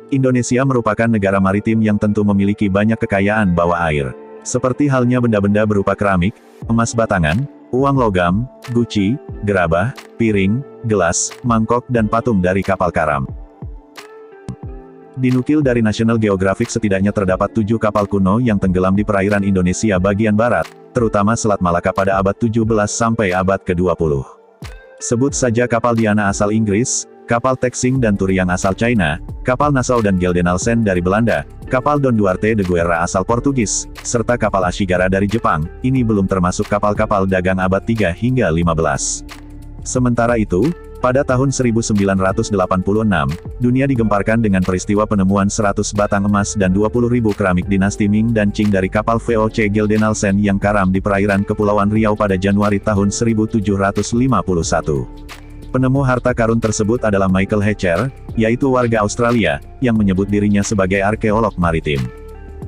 Indonesia merupakan negara maritim yang tentu memiliki banyak kekayaan bawah air. Seperti halnya benda-benda berupa keramik, emas batangan, uang logam, guci, gerabah, piring, gelas, mangkok dan patung dari kapal karam. Dinukil dari National Geographic setidaknya terdapat 7 kapal kuno yang tenggelam di perairan Indonesia bagian barat, terutama Selat Malaka pada abad 17 sampai abad ke-20. Sebut saja kapal Diana asal Inggris, kapal Texing dan Turiang asal China, kapal Nassau dan Geldenalsen dari Belanda, kapal Don Duarte de Guerra asal Portugis, serta kapal Ashigara dari Jepang. Ini belum termasuk kapal-kapal dagang abad 3 hingga 15. Sementara itu, pada tahun 1986, dunia digemparkan dengan peristiwa penemuan 100 batang emas dan 20.000 keramik dinasti Ming dan Qing dari kapal VOC Geldenalsen yang karam di perairan Kepulauan Riau pada Januari tahun 1751. Penemu harta karun tersebut adalah Michael Hatcher, yaitu warga Australia, yang menyebut dirinya sebagai arkeolog maritim.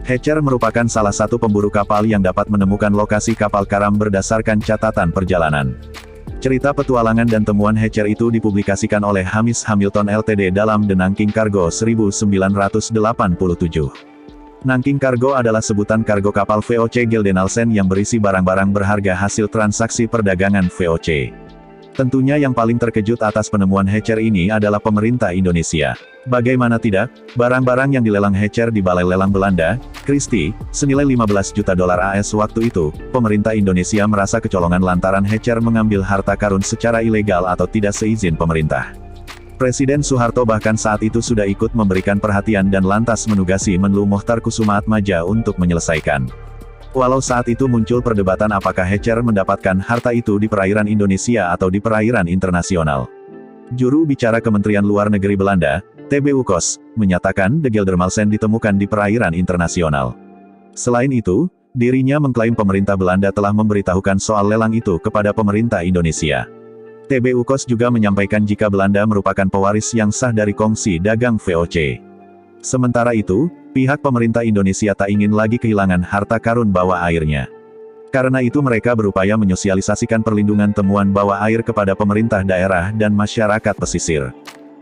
Hatcher merupakan salah satu pemburu kapal yang dapat menemukan lokasi kapal karam berdasarkan catatan perjalanan. Cerita petualangan dan temuan Hatcher itu dipublikasikan oleh Hamish Hamilton Ltd dalam The Nanking Cargo 1987. Nanking Cargo adalah sebutan kargo kapal VOC Geldenalsen yang berisi barang-barang berharga hasil transaksi perdagangan VOC. Tentunya yang paling terkejut atas penemuan Hatcher ini adalah pemerintah Indonesia. Bagaimana tidak, barang-barang yang dilelang Hatcher di Balai Lelang Belanda, Christie, senilai 15 juta dolar AS waktu itu, pemerintah Indonesia merasa kecolongan lantaran Hatcher mengambil harta karun secara ilegal atau tidak seizin pemerintah. Presiden Soeharto bahkan saat itu sudah ikut memberikan perhatian dan lantas menugasi Menlu Mochtar Kusumaatmadja untuk menyelesaikan. Walau saat itu muncul perdebatan apakah Hatcher mendapatkan harta itu di perairan Indonesia atau di perairan internasional. Juru bicara Kementerian Luar Negeri Belanda, T.B. Ukos, menyatakan De Geldermalsen ditemukan di perairan internasional. Selain itu, dirinya mengklaim pemerintah Belanda telah memberitahukan soal lelang itu kepada pemerintah Indonesia. T.B. Ukos juga menyampaikan jika Belanda merupakan pewaris yang sah dari kongsi dagang VOC. Sementara itu, pihak pemerintah Indonesia tak ingin lagi kehilangan harta karun bawah airnya. Karena itu mereka berupaya menyosialisasikan perlindungan temuan bawah air kepada pemerintah daerah dan masyarakat pesisir.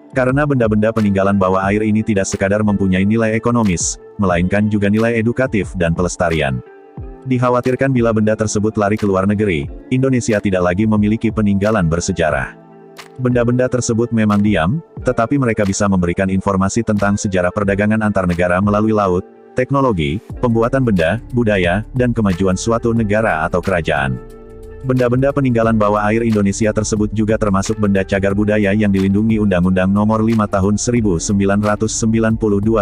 Karena benda-benda peninggalan bawah air ini tidak sekadar mempunyai nilai ekonomis, melainkan juga nilai edukatif dan pelestarian. Dikhawatirkan bila benda tersebut lari ke luar negeri, Indonesia tidak lagi memiliki peninggalan bersejarah. Benda-benda tersebut memang diam, tetapi mereka bisa memberikan informasi tentang sejarah perdagangan antar negara melalui laut, teknologi, pembuatan benda, budaya, dan kemajuan suatu negara atau kerajaan. Benda-benda peninggalan bawah air Indonesia tersebut juga termasuk benda cagar budaya yang dilindungi Undang-Undang Nomor 5 Tahun 1992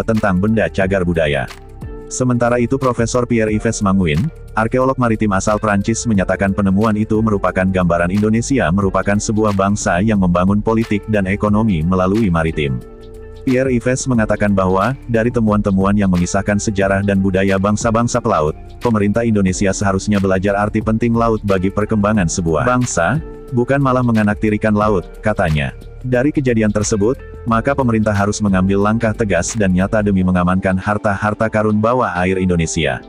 tentang Benda Cagar Budaya. Sementara itu Profesor Pierre-Yves Manguin, arkeolog maritim asal Prancis menyatakan penemuan itu merupakan gambaran Indonesia merupakan sebuah bangsa yang membangun politik dan ekonomi melalui maritim. Pierre-Yves mengatakan bahwa, dari temuan-temuan yang mengisahkan sejarah dan budaya bangsa-bangsa pelaut, pemerintah Indonesia seharusnya belajar arti penting laut bagi perkembangan sebuah bangsa, bukan malah menganaktirikan laut, katanya. Dari kejadian tersebut, maka pemerintah harus mengambil langkah tegas dan nyata demi mengamankan harta-harta karun bawah air Indonesia.